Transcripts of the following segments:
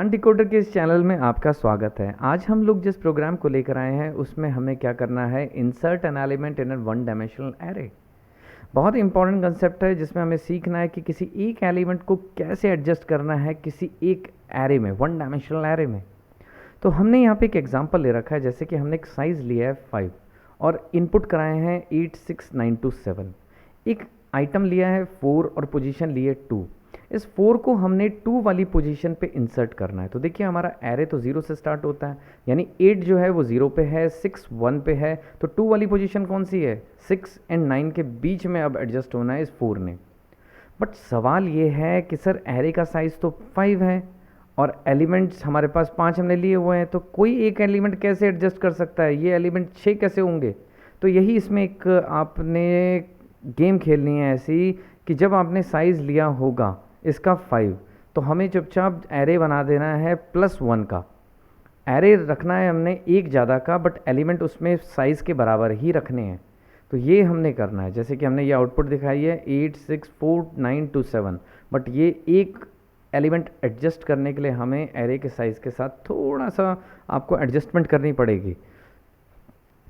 ज्ञान डिकोडर के इस चैनल में आपका स्वागत है। आज हम लोग जिस प्रोग्राम को लेकर आए हैं उसमें हमें क्या करना है, insert an element in a one dimensional array. बहुत इंपॉर्टेंट कंसेप्ट है जिसमें हमें सीखना है कि किसी एक एलिमेंट को कैसे एडजस्ट करना है किसी एक एरे में, वन डायमेंशनल एरे में। तो हमने यहाँ पे एक एग्जांपल ले रखा है, जैसे कि हमने एक साइज़ लिया है 5 और इनपुट कराए हैं 8 6 9 2 7। एक आइटम लिया है 4 और पोजीशन ली है 2। इस 4 को हमने 2 वाली पोजीशन पे इंसर्ट करना है। तो देखिए हमारा एरे तो 0 से स्टार्ट होता है, यानी 8 जो है वो 0 पे है, 6 1 पे है, तो 2 वाली पोजीशन कौन सी है, 6 एंड 9 के बीच में अब एडजस्ट होना है इस 4 ने। बट सवाल ये है कि सर एरे का साइज़ तो 5 है और एलिमेंट्स हमारे पास 5 हमने लिए हुए हैं, तो कोई एक एलिमेंट कैसे एडजस्ट कर सकता है, ये एलिमेंट 6 कैसे होंगे। तो यही इसमें एक आपने गेम खेलनी है ऐसी कि जब आपने साइज़ लिया होगा इसका 5, तो हमें चुपचाप एरे बना देना है +1 का। एरे रखना है हमने एक ज़्यादा का, बट एलिमेंट उसमें साइज़ के बराबर ही रखने हैं। तो ये हमने करना है, जैसे कि हमने ये आउटपुट दिखाई है 8 6 4 9 2 7, बट ये एक एलिमेंट एडजस्ट करने के लिए हमें एरे के साइज़ के साथ थोड़ा सा आपको एडजस्टमेंट करनी पड़ेगी।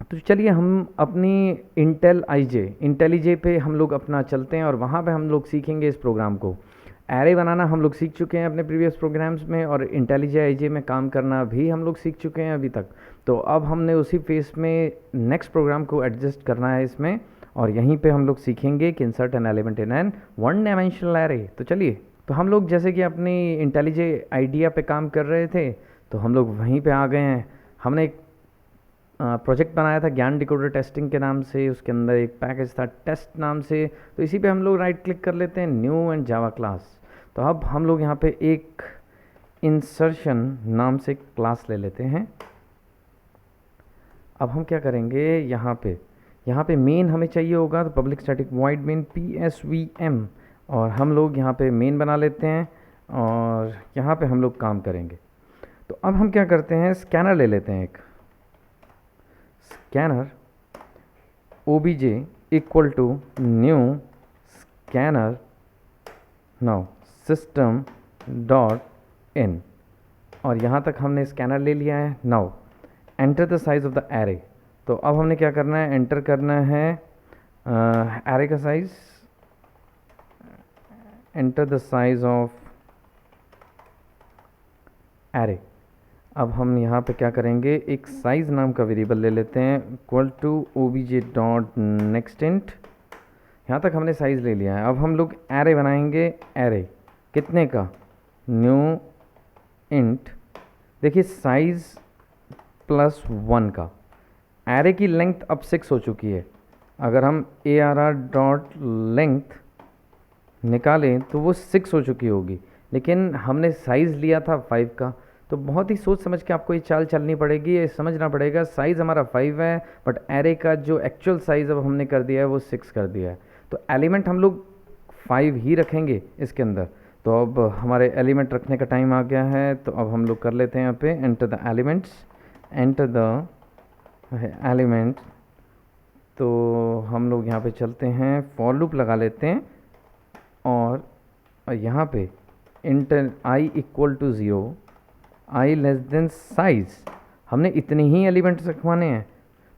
तो चलिए हम अपनी इंटेलिजे पे हम लोग अपना चलते हैं और वहाँ पे हम लोग सीखेंगे इस प्रोग्राम को। एरे बनाना हम लोग सीख चुके हैं अपने प्रीवियस प्रोग्राम्स में, और इंटेलिजे आईजे में काम करना भी हम लोग सीख चुके हैं अभी तक। तो अब हमने उसी फेस में नेक्स्ट प्रोग्राम को एडजस्ट करना है इसमें, और यहीं पे हम लोग सीखेंगे कि insert an element in an one dimensional array. तो चलिए, तो हम लोग जैसे कि अपनी इंटेलिजे आइडिया पे काम कर रहे थे, तो हम लोग वहीं पे आ गए हैं। हमने एक प्रोजेक्ट बनाया था ज्ञान डिकोडर टेस्टिंग के नाम से, उसके अंदर एक पैकेज था टेस्ट नाम से। तो इसी पे हम लोग राइट क्लिक कर लेते हैं, न्यू एंड जावा क्लास। तो अब हम लोग यहाँ पे एक इंसर्शन नाम से क्लास ले लेते हैं। अब हम क्या करेंगे, यहाँ पे मेन हमें चाहिए होगा, तो public static void main PSVM, और हम लोग यहाँ पे मेन बना लेते हैं और यहाँ पे हम लोग काम करेंगे। तो अब हम क्या करते हैं, स्कैनर ले लेते हैं। एक scanner obj equal to new scanner now system dot in, और यहाँ तक हमने स्कैनर ले लिया है। Now enter the size of the array. तो अब हमने क्या करना है, एंटर करना है एरे का size, enter the size of array. अब हम यहाँ पे क्या करेंगे, एक साइज नाम का वेरिएबल ले लेते हैं equal to obj dot next int. यहाँ तक हमने साइज़ ले लिया है। अब हम लोग एरे बनाएंगे, एरे कितने का, न्यू इंट, देखिए साइज़ +1 का। एरे की लेंथ अब 6 हो चुकी है। अगर हम arr डॉट लेंथ निकालें तो वो 6 हो चुकी होगी, लेकिन हमने साइज़ लिया था 5 का। तो बहुत ही सोच समझ के आपको ये चाल चलनी पड़ेगी, ये समझना पड़ेगा। साइज़ हमारा 5 है, बट एरे का जो एक्चुअल साइज़ अब हमने कर दिया है वो 6 कर दिया है। तो एलिमेंट हम लोग 5 ही रखेंगे इसके अंदर। तो अब हमारे एलिमेंट रखने का टाइम आ गया है, तो अब हम लोग कर लेते हैं यहाँ पे enter the elements, enter the element. तो हम लोग यहाँ पे चलते हैं, फॉर लूप लगा लेते हैं, और यहाँ पे int i equal to 0, i less than size. हमने इतने ही एलिमेंट्स रखवाने हैं।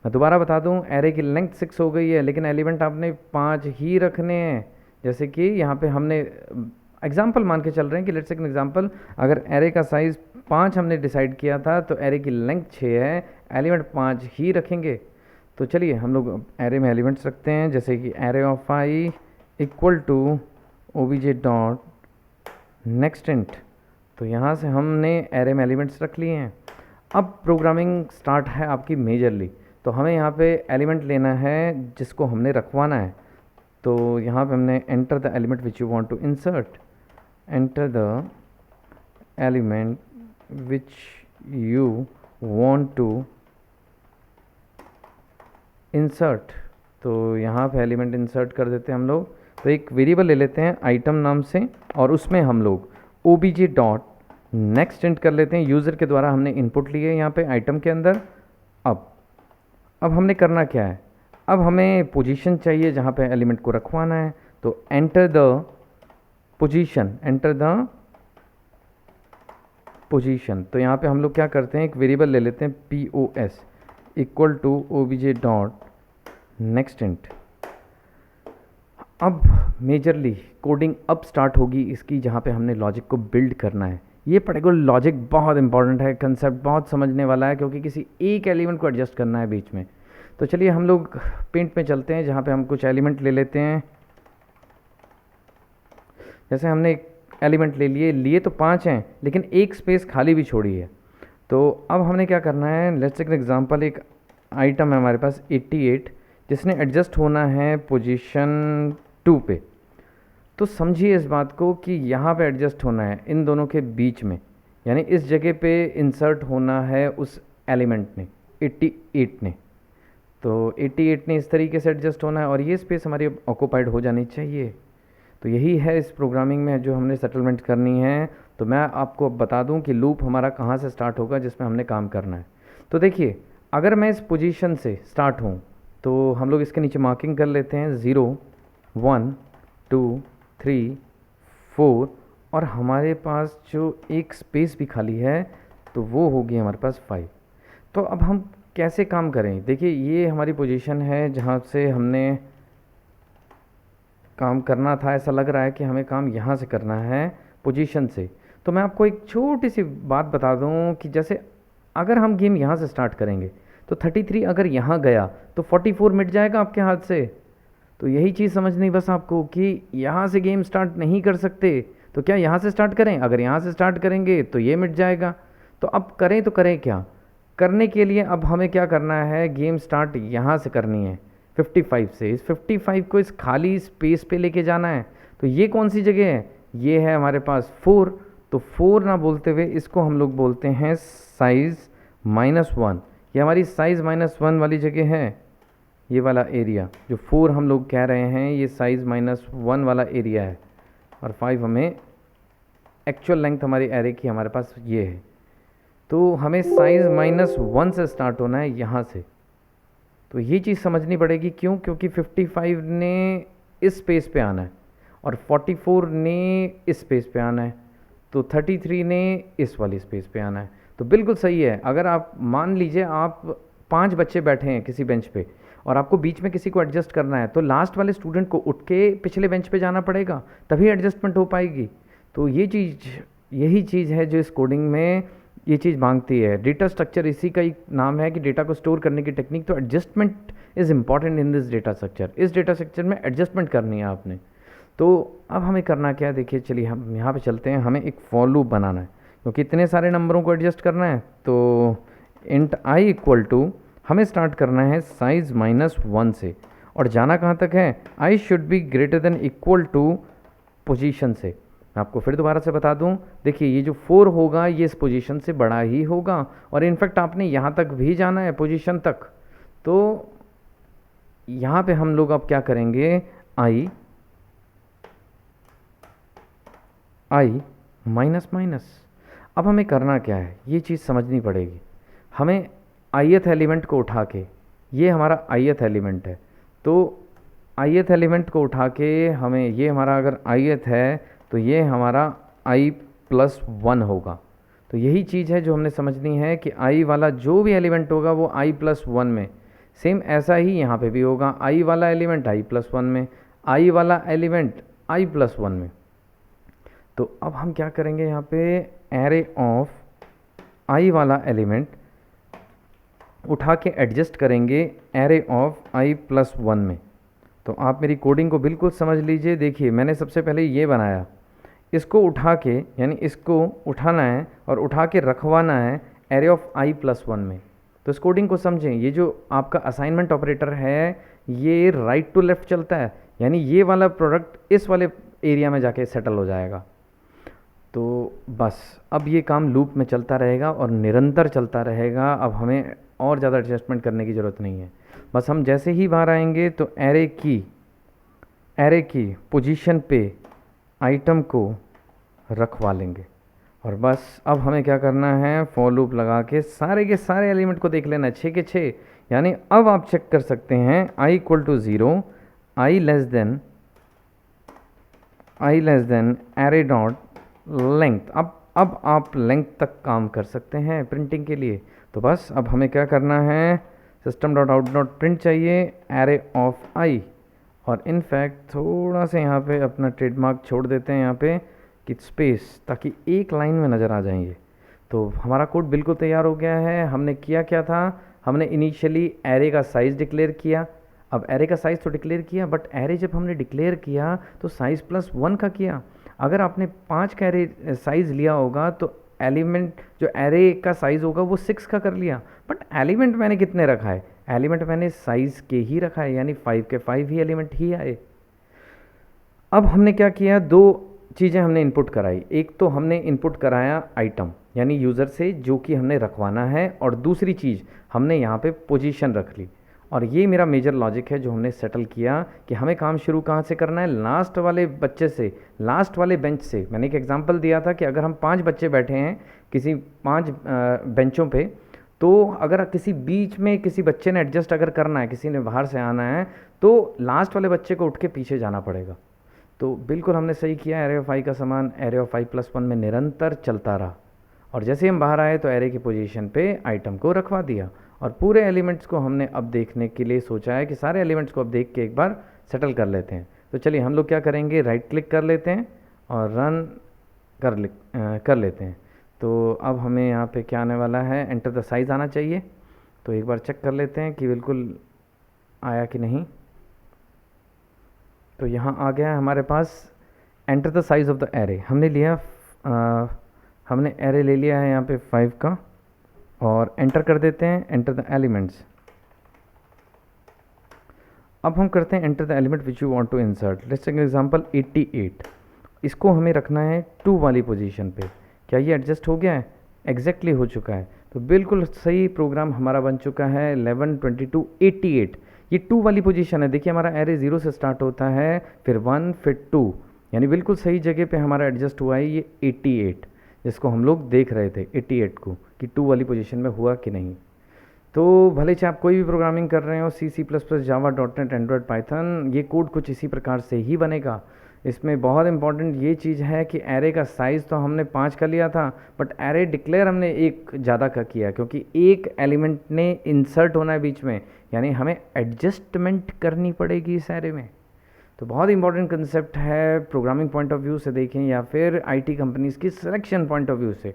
मैं दोबारा बता दूं, एरे की लेंथ 6 हो गई है, लेकिन एलिमेंट आपने 5 ही रखने हैं। जैसे कि यहाँ पे हमने एग्जांपल मान के चल रहे हैं कि लेट्स टेक एन एग्जांपल, अगर एरे का साइज़ 5 हमने डिसाइड किया था, तो एरे की लेंथ 6 है, एलिमेंट 5 ही रखेंगे। तो चलिए हम लोग एरे में एलिमेंट्स रखते हैं, जैसे कि array of i equal to obj dot next int. तो यहाँ से हमने एरे में एलिमेंट्स रख लिए हैं। अब प्रोग्रामिंग स्टार्ट है आपकी मेजरली। तो हमें यहाँ पे एलिमेंट लेना है जिसको हमने रखवाना है। तो यहाँ पे हमने enter the element which you want to insert, enter the element which you want to insert. तो यहाँ पे एलिमेंट इंसर्ट कर देते हैं हम लोग। तो एक वेरिएबल ले लेते हैं आइटम नाम से, और उसमें हम लोग obj डॉट नेक्स्ट इंट कर लेते हैं। यूज़र के द्वारा हमने इनपुट लिए यहाँ पे आइटम के अंदर। अब हमने करना क्या है, अब हमें पोजीशन चाहिए जहाँ पे एलिमेंट को रखवाना है। तो enter the position, enter the position, तो यहाँ पे हम लोग क्या करते हैं, एक वेरिएबल ले लेते हैं POS equal to OBJ dot next int. अब मेजरली कोडिंग अब स्टार्ट होगी इसकी, जहाँ पे हमने लॉजिक को बिल्ड करना है। ये पर्टिकुलर लॉजिक बहुत इंपॉर्टेंट है, कंसेप्ट बहुत समझने वाला है, क्योंकि किसी एक एलिमेंट को एडजस्ट करना है बीच में। तो चलिए हम लोग पेंट में चलते हैं, जहाँ पे हम कुछ एलिमेंट ले लेते हैं। जैसे हमने एक एलिमेंट ले लिए तो 5 हैं, लेकिन एक स्पेस खाली भी छोड़ी है। तो अब हमने क्या करना है, लेट्स टेक एन एग्जांपल, एक आइटम है हमारे पास 88 जिसने एडजस्ट होना है पोजीशन 2 पे। तो समझिए इस बात को कि यहाँ पे एडजस्ट होना है इन दोनों के बीच में, यानी इस जगह पे इंसर्ट होना है उस एलिमेंट ने, 88 ने। तो 88 ने इस तरीके से एडजस्ट होना है और ये स्पेस हमारी ऑक्यूपाइड हो जानी चाहिए। तो यही है इस प्रोग्रामिंग में जो हमने सेटलमेंट करनी है। तो मैं आपको अब बता दूं कि लूप हमारा कहाँ से स्टार्ट होगा जिसमें हमने काम करना है। तो देखिए, अगर मैं इस पोजीशन से स्टार्ट हूँ तो हम लोग इसके नीचे मार्किंग कर लेते हैं 0 1 2 3 4, और हमारे पास जो एक स्पेस भी खाली है तो वो होगी हमारे पास 5। तो अब हम कैसे काम करें, देखिए ये हमारी पोजीशन है जहाँ से हमने काम करना था। ऐसा लग रहा है कि हमें काम यहाँ से करना है पोजीशन से। तो मैं आपको एक छोटी सी बात बता दूँ कि जैसे अगर हम गेम यहाँ से स्टार्ट करेंगे तो 33 अगर यहाँ गया तो 44 मिट जाएगा आपके हाथ से। तो यही चीज़ समझनी बस आपको कि यहाँ से गेम स्टार्ट नहीं कर सकते। तो क्या यहाँ से स्टार्ट करें, अगर यहाँ से स्टार्ट करेंगे तो ये मिट जाएगा। तो अब करें तो करें क्या, करने के लिए अब हमें क्या करना है, गेम स्टार्ट यहाँ से करनी है 55 से। इस 55 को इस खाली स्पेस पे लेके जाना है। तो ये कौन सी जगह है, ये है हमारे पास 4। तो 4 ना बोलते हुए इसको हम लोग बोलते हैं साइज़ -1। ये हमारी साइज़ -1 वाली जगह है, ये वाला एरिया जो 4 हम लोग कह रहे हैं, ये साइज़ -1 वाला एरिया है। और 5 हमें एक्चुअल लेंथ हमारी एरे की हमारे पास ये है। तो हमें साइज़ -1 से स्टार्ट होना है यहाँ से। तो ये चीज़ समझनी पड़ेगी, क्यों, क्योंकि 55 ने इस स्पेस पे आना है और 44 ने इस स्पेस पे आना है, तो 33 ने इस वाली स्पेस पे आना है। तो बिल्कुल सही है। अगर आप मान लीजिए आप 5 बच्चे बैठे हैं किसी बेंच पे और आपको बीच में किसी को एडजस्ट करना है, तो लास्ट वाले स्टूडेंट को उठ के पिछले बेंच पे जाना पड़ेगा, तभी एडजस्टमेंट हो पाएगी। तो ये चीज़, यही चीज़ है जो इस कोडिंग में ये चीज़ मांगती है। डेटा स्ट्रक्चर इसी का ही नाम है कि डेटा को स्टोर करने की टेक्निक। तो adjustment is important in this data structure. इस डेटा स्ट्रक्चर में एडजस्टमेंट करनी है आपने। तो अब हमें करना क्या है, देखिए चलिए हम यहाँ पे चलते हैं। हमें एक फॉर लूप बनाना है क्योंकि इतने सारे नंबरों को एडजस्ट करना है। तो इंट i इक्वल टू हमें स्टार्ट करना है साइज़ -1 से, और जाना कहाँ तक है, i should be greater than equal to position से। मैं आपको फिर दोबारा से बता दूं, देखिए ये जो 4 होगा ये इस पोजीशन से बड़ा ही होगा, और इनफैक्ट आपने यहाँ तक भी जाना है पोजीशन तक। तो यहाँ पे हम लोग अब क्या करेंगे, i माइनस माइनस। अब हमें करना क्या है, ये चीज़ समझनी पड़ेगी। हमें ith एलिमेंट को उठा के, ये हमारा ith एलिमेंट है, तो ith एलिमेंट को उठा के हमें, ये हमारा अगर ith है तो ये हमारा i+1 होगा। तो यही चीज़ है जो हमने समझनी है कि i वाला जो भी एलिमेंट होगा वो i+1 में, सेम ऐसा ही यहाँ पे भी होगा, i वाला एलिमेंट i+1 में, i वाला एलिमेंट i+1 में। तो अब हम क्या करेंगे, यहाँ पे एरे ऑफ i वाला एलिमेंट उठा के एडजस्ट करेंगे एरे ऑफ i+1 में। तो आप मेरी कोडिंग को बिल्कुल समझ लीजिए। देखिए मैंने सबसे पहले ये बनाया, इसको उठा के, यानी इसको उठाना है और उठा के रखवाना है एरे ऑफ i+1 में। तो इस कोडिंग को समझें। ये जो आपका असाइनमेंट ऑपरेटर है ये राइट टू लेफ़्ट चलता है, यानी ये वाला प्रोडक्ट इस वाले एरिया में जाके सेटल हो जाएगा। तो बस अब ये काम लूप में चलता रहेगा और निरंतर चलता रहेगा। अब हमें और ज़्यादा एडजस्टमेंट करने की ज़रूरत नहीं है। बस हम जैसे ही बाहर आएंगे तो एरे की पोजीशन पे आइटम को रखवा लेंगे, और बस अब हमें क्या करना है, फॉर लूप लगा के सारे के सारे एलिमेंट को देख लेना, 6 के 6। यानी अब आप चेक कर सकते हैं i equal to 0, i less than array dot length. अब अब आप लेंथ तक काम कर सकते हैं प्रिंटिंग के लिए। तो बस अब हमें क्या करना है, system.out.print चाहिए एरे ऑफ आई, और इनफैक्ट थोड़ा सा यहाँ पे अपना ट्रेडमार्क छोड़ देते हैं यहाँ पे कि स्पेस, ताकि एक लाइन में नज़र आ जाएंगे। तो हमारा कोड बिल्कुल तैयार हो गया है। हमने किया क्या था, हमने इनिशियली एरे का साइज़ डिक्लेयर किया। अब एरे का साइज़ तो डिक्लेयर किया, बट एरे जब हमने डिक्लेयर किया तो साइज़ +1 का किया। अगर आपने 5 का एरे साइज़ लिया होगा तो एलिमेंट जो एरे का साइज़ होगा वो 6 का कर लिया, बट एलिमेंट मैंने कितने रखा है, एलिमेंट मैंने साइज़ के ही रखा है, यानी 5 के 5 ही एलिमेंट ही आए। अब हमने क्या किया, दो चीज़ें हमने इनपुट कराई। एक तो हमने इनपुट कराया आइटम, यानी यूज़र से जो कि हमने रखवाना है, और दूसरी चीज़ हमने यहाँ पे पोजीशन रख ली। और ये मेरा मेजर लॉजिक है जो हमने सेटल किया कि हमें काम शुरू कहाँ से करना है, लास्ट वाले बच्चे से, लास्ट वाले बेंच से। मैंने एक एग्जांपल दिया था कि अगर हम 5 बच्चे बैठे हैं किसी 5 बेंचों पे, तो अगर किसी बीच में किसी बच्चे ने एडजस्ट अगर करना है, किसी ने बाहर से आना है, तो लास्ट वाले बच्चे को उठ के पीछे जाना पड़ेगा। तो बिल्कुल हमने सही किया, एरे ऑफ आई का समान एरे ऑफ आई +1 में निरंतर चलता रहा, और जैसे हम बाहर आए तो एरे की पोजीशन पे आइटम को रखवा दिया। और पूरे एलिमेंट्स को हमने अब देखने के लिए सोचा है कि सारे एलिमेंट्स को अब देख के एक बार सेटल कर लेते हैं। तो चलिए हम लोग क्या करेंगे, राइट क्लिक कर लेते हैं और रन कर लेते हैं। तो अब हमें यहाँ पे क्या आने वाला है, एंटर द साइज़ आना चाहिए। तो एक बार चेक कर लेते हैं कि बिल्कुल आया कि नहीं। तो यहाँ आ गया है हमारे पास enter the size of the array. हमने लिया हमने एरे ले लिया है यहाँ पे 5 का, और एंटर कर देते हैं, एंटर द एलिमेंट्स। अब हम करते हैं enter the element which you want to insert. Let's take example 88, इसको हमें रखना है 2 वाली पोजीशन पे। क्या ये एडजस्ट हो गया है? एग्जैक्टली हो चुका है। तो बिल्कुल सही प्रोग्राम हमारा बन चुका है। 11 22 88, ये 2 वाली पोजीशन है। देखिए हमारा एरे 0 से स्टार्ट होता है, फिर 1 फिर 2, यानी बिल्कुल सही जगह पे हमारा एडजस्ट हुआ है ये 88, जिसको हम लोग देख रहे थे 88 को कि 2 वाली पोजीशन में हुआ कि नहीं। तो भले चाहे आप कोई भी प्रोग्रामिंग कर रहे हो, C++, जावा, .NET, एंड्रॉयड, पाइथन, ये कोड कुछ इसी प्रकार से ही बनेगा। इसमें बहुत इंपॉर्टेंट ये चीज़ है कि एरे का साइज़ तो हमने 5 का लिया था, बट एरे डिक्लेयर हमने 1 ज़्यादा का किया, क्योंकि एक एलिमेंट ने इंसर्ट होना है बीच में, यानी हमें एडजस्टमेंट करनी पड़ेगी इस एरे में। तो बहुत इंपॉर्टेंट कंसेप्ट है, प्रोग्रामिंग पॉइंट ऑफ व्यू से देखें या फिर IT कंपनीज़ की सिलेक्शन पॉइंट ऑफ व्यू से।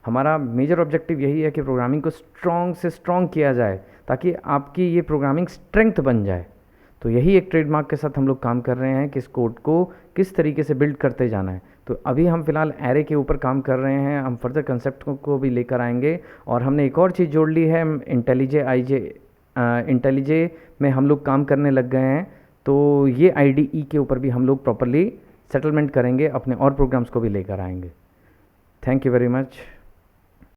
हमारा मेजर ऑब्जेक्टिव यही है कि प्रोग्रामिंग को स्ट्रॉन्ग से स्ट्रॉन्ग किया जाए, ताकि आपकी ये प्रोग्रामिंग स्ट्रेंथ बन जाए। तो यही एक ट्रेडमार्क के साथ हम लोग काम कर रहे हैं कि इस कोड को किस तरीके से बिल्ड करते जाना है। तो अभी हम फिलहाल एरे के ऊपर काम कर रहे हैं, हम फर्दर कंसेप्ट को भी लेकर आएंगे। और हमने एक और चीज़ जोड़ ली है, इंटेलिजे में हम लोग काम करने लग गए हैं। तो ये IDE के ऊपर भी हम लोग प्रॉपरली सेटलमेंट करेंगे, अपने और प्रोग्राम्स को भी लेकर आएंगे। Thank you very much.